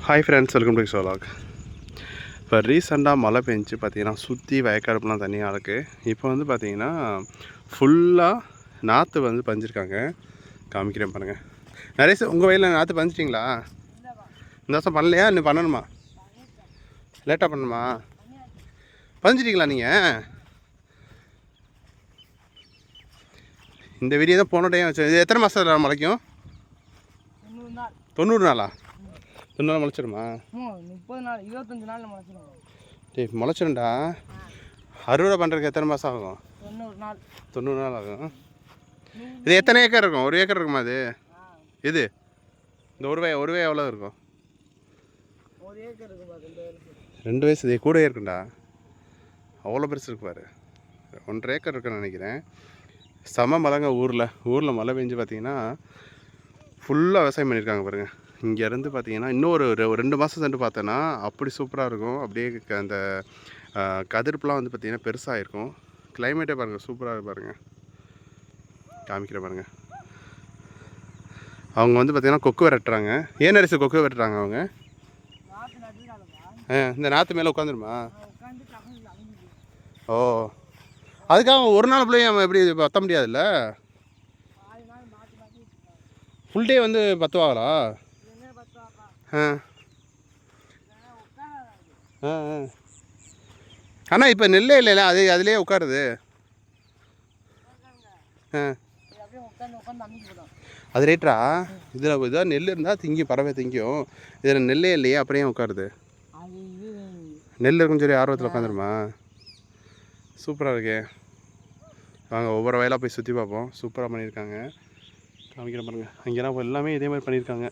Hi friends, welcome to ஷோலாக். இப்போ ரீசெண்டாக மழை பெஞ்சு பார்த்தீங்கன்னா சுற்றி வயக்காடுப்புலாம் தனியாக இருக்குது. இப்போ வந்து பார்த்தீங்கன்னா ஃபுல்லாக நாற்று வந்து பஞ்சிருக்காங்க. காமிக்கிறேன் பாருங்கள். நிறைய உங்கள் வயலில் நாற்று பஞ்சிட்டிங்களா? இந்த வருஷம் பண்ணலையா? இன்னும் பண்ணணுமா? லேட்டாக பண்ணணுமா? பஞ்சிட்டிங்களா நீங்கள்? இந்த வீடியோ தான் போன டைம் வச்சு. இது எத்தனை மாதம் முளைக்கும்? 90 நாளா? 90 நாள் முளைச்சிடுமா? 30 நாள் 25 நாளில் முளைச்சிடும். சரி, முளைச்சிடும்டா. அறுவடை பண்ணுறதுக்கு எத்தனை மாதம் ஆகும்? 90 நாள் ஆகும். இது எத்தனை ஏக்கர் இருக்கும்? 1 ஏக்கர் இருக்குமா அது? இது இந்த ஒரு வே எவ்வளோ இருக்கும்? 1 ஏக்கர் இருக்கும். 2 வயசு இது கூட இருக்குண்டா. அவ்வளோ பெருசு இருக்கு பாரு. 1.5 ஏக்கர் இருக்குன்னு நினைக்கிறேன். செம மழைங்க. ஊரில் மழை பெஞ்சு பார்த்தீங்கன்னா ஃபுல்லாக விவசாயம் பண்ணியிருக்காங்க பாருங்கள். இங்கேருந்து பார்த்தீங்கன்னா இன்னும் ஒரு 2 மாதம் சென்று பார்த்தோன்னா அப்படி சூப்பராக இருக்கும். அப்படியே அந்த கதிர்ப்புலாம் வந்து பார்த்திங்கன்னா பெருசாக இருக்கும். கிளைமேட்டே பாருங்கள், சூப்பராக பாருங்கள். காமிக்கிற பாருங்கள். அவங்க வந்து பார்த்திங்கன்னா கொக்கு விரட்டுறாங்க. ஏன் அரிசி கொக்கு விரட்டுறாங்க அவங்க? இந்த நாற்று மேலே உட்காந்துருமா? ஓ, அதுக்காக ஒரு நாள் பிள்ளைங்க நம்ம எப்படி பற்ற முடியாதுல்ல? ஃபுல் டே வந்து பத்துவாங்களா? ஆனால் இப்போ நெல்லே இல்லைல்ல, அதுலேயே உட்காருது. அது ரேட்டா? இதில் நெல் இருந்தால் திங்கும், பறவை திங்கும். இதில் நெல்லே இல்லையே, அப்படியே உட்காருது. நெல் இருக்குன்னு சொல்லி ஆர்வத்தில் உட்காந்துருமா? சூப்பராக இருக்கே. வாங்க ஒவ்வொரு வயலாக போய் சுற்றி பார்ப்போம். சூப்பராக பண்ணியிருக்காங்க. காமிக்கிற பாருங்க. அங்கேலாம் எல்லாமே இதே மாதிரி பண்ணியிருக்காங்க.